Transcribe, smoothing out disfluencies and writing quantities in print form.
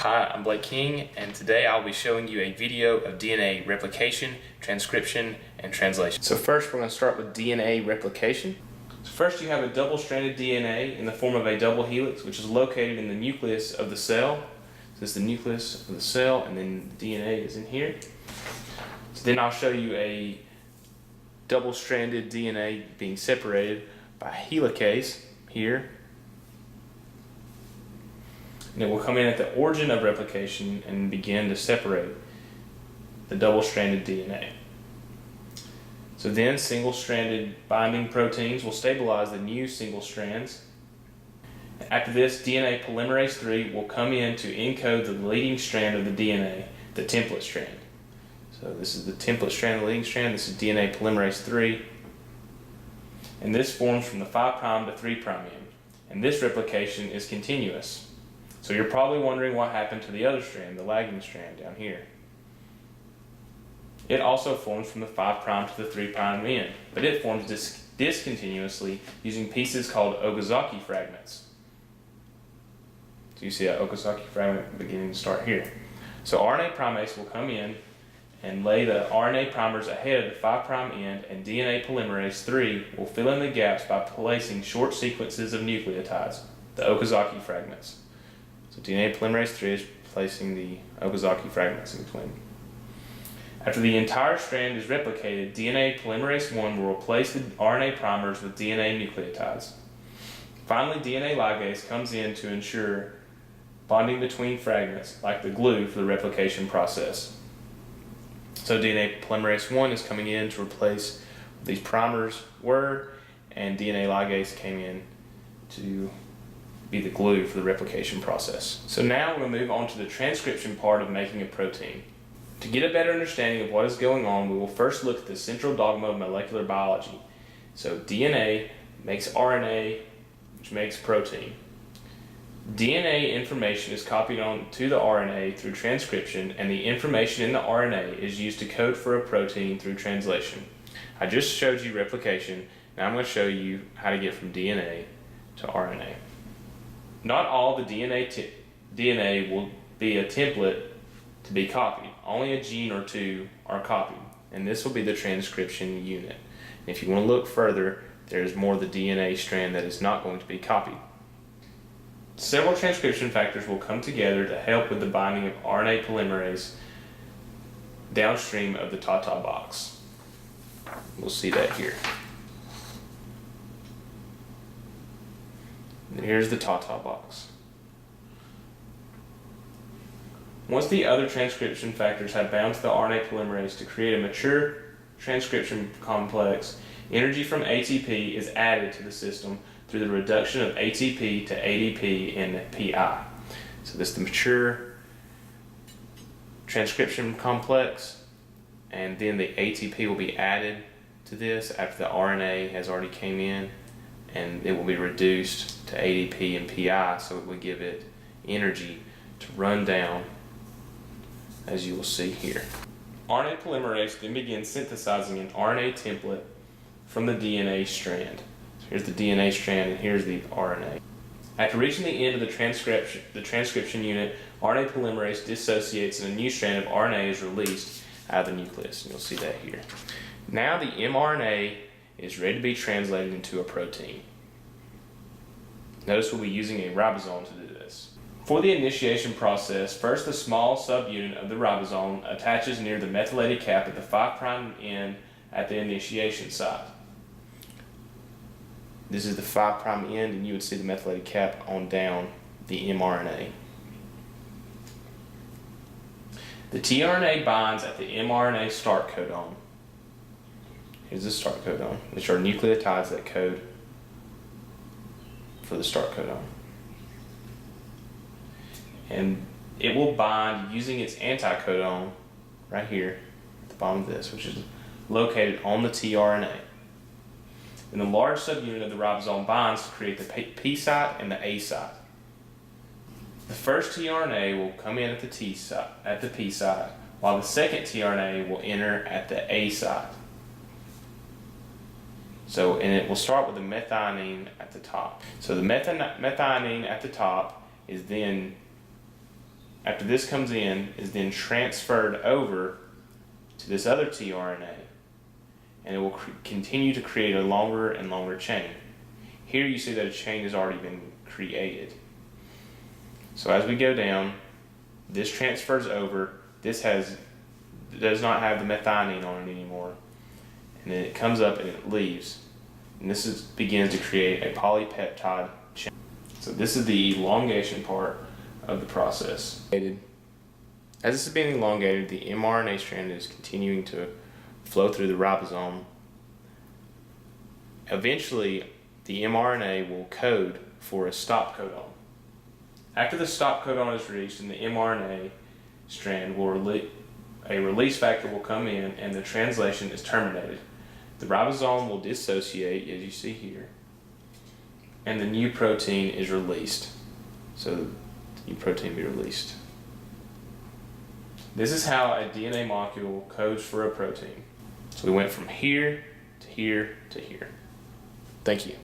Hi, I'm Blake King, and today I'll be showing you a video of DNA replication, transcription, and translation. So first we're going to start with DNA replication. So first you have a double-stranded DNA in the form of a double helix, which is located in the nucleus of the cell. So this is the nucleus of the cell, and then the DNA is in here. So then I'll show you a double-stranded DNA being separated by helicase here. And it will come in at the origin of replication and begin to separate the double-stranded DNA. So then single-stranded binding proteins will stabilize the new single strands. After this, DNA polymerase III will come in to encode the leading strand of the DNA, the template strand. So this is the template strand, the leading strand. This is DNA polymerase III. And this forms from the 5' to 3' end. And this replication is continuous. So you're probably wondering what happened to the other strand, the lagging strand down here. It also forms from the 5' to the 3' end, but it forms discontinuously using pieces called Okazaki fragments. So you see that Okazaki fragment beginning to start here. So RNA primase will come in and lay the RNA primers ahead of the 5' end, and DNA polymerase III will fill in the gaps by placing short sequences of nucleotides, the Okazaki fragments. So DNA polymerase III is placing the Okazaki fragments in between. After the entire strand is replicated, DNA polymerase I will replace the RNA primers with DNA nucleotides. Finally, DNA ligase comes in to ensure bonding between fragments, like the glue for the replication process. So DNA polymerase I is coming in to replace what these primers were, and DNA ligase came in to be the glue for the replication process. So now we're going to move on to the transcription part of making a protein. To get a better understanding of what is going on, we will first look at the central dogma of molecular biology. So DNA makes RNA, which makes protein. DNA information is copied on to the RNA through transcription, and the information in the RNA is used to code for a protein through translation. I just showed you replication. Now I'm going to show you how to get from DNA to RNA. Not all the DNA will be a template to be copied. Only a gene or two are copied, and this will be the transcription unit. And if you want to look further, there's more of the DNA strand that is not going to be copied. Several transcription factors will come together to help with the binding of RNA polymerase downstream of the Tata box. We'll see that here. Here's the Tata box. Once the other transcription factors have bound to the RNA polymerase to create a mature transcription complex, energy from ATP is added to the system through the reduction of ATP to ADP in PI. So this is the mature transcription complex, and then the ATP will be added to this after the RNA has already came in, and it will be reduced to ADP and PI, so it will give it energy to run down, as you will see here. RNA polymerase then begins synthesizing an RNA template from the DNA strand. So here's the DNA strand, and here's the RNA. After reaching the end of the transcription unit, RNA polymerase dissociates and a new strand of RNA is released out of the nucleus, and you'll see that here. Now the mRNA is ready to be translated into a protein. Notice we'll be using a ribosome to do this. For the initiation process, first the small subunit of the ribosome attaches near the methylated cap at the 5' end at the initiation site. This is the 5' end, and you would see the methylated cap on down the mRNA. The tRNA binds at the mRNA start codon. Here's the start codon, which are nucleotides that code for the start codon. And it will bind using its anticodon right here at the bottom of this, which is located on the tRNA. And the large subunit of the ribosome binds to create the P site and the A site. The first tRNA will come in at the P site, while the second tRNA will enter at the A site. So, and it will start with the methionine at the top. So the methionine at the top is then after this comes in, is then transferred over to this other tRNA, and it will continue to create a longer and longer chain. Here you see that a chain has already been created. So as we go down, this transfers over, this does not have the methionine on it anymore, and then it comes up and it leaves, and this begins to create a polypeptide chain. So this is the elongation part of the process. As this is being elongated, the mRNA strand is continuing to flow through the ribosome. Eventually, the mRNA will code for a stop codon. After the stop codon is reached in the mRNA strand, a release factor will come in and the translation is terminated. The ribosome will dissociate, as you see here, and the new protein is released. So the new protein be released. This is how a DNA molecule codes for a protein. So we went from here to here to here. Thank you.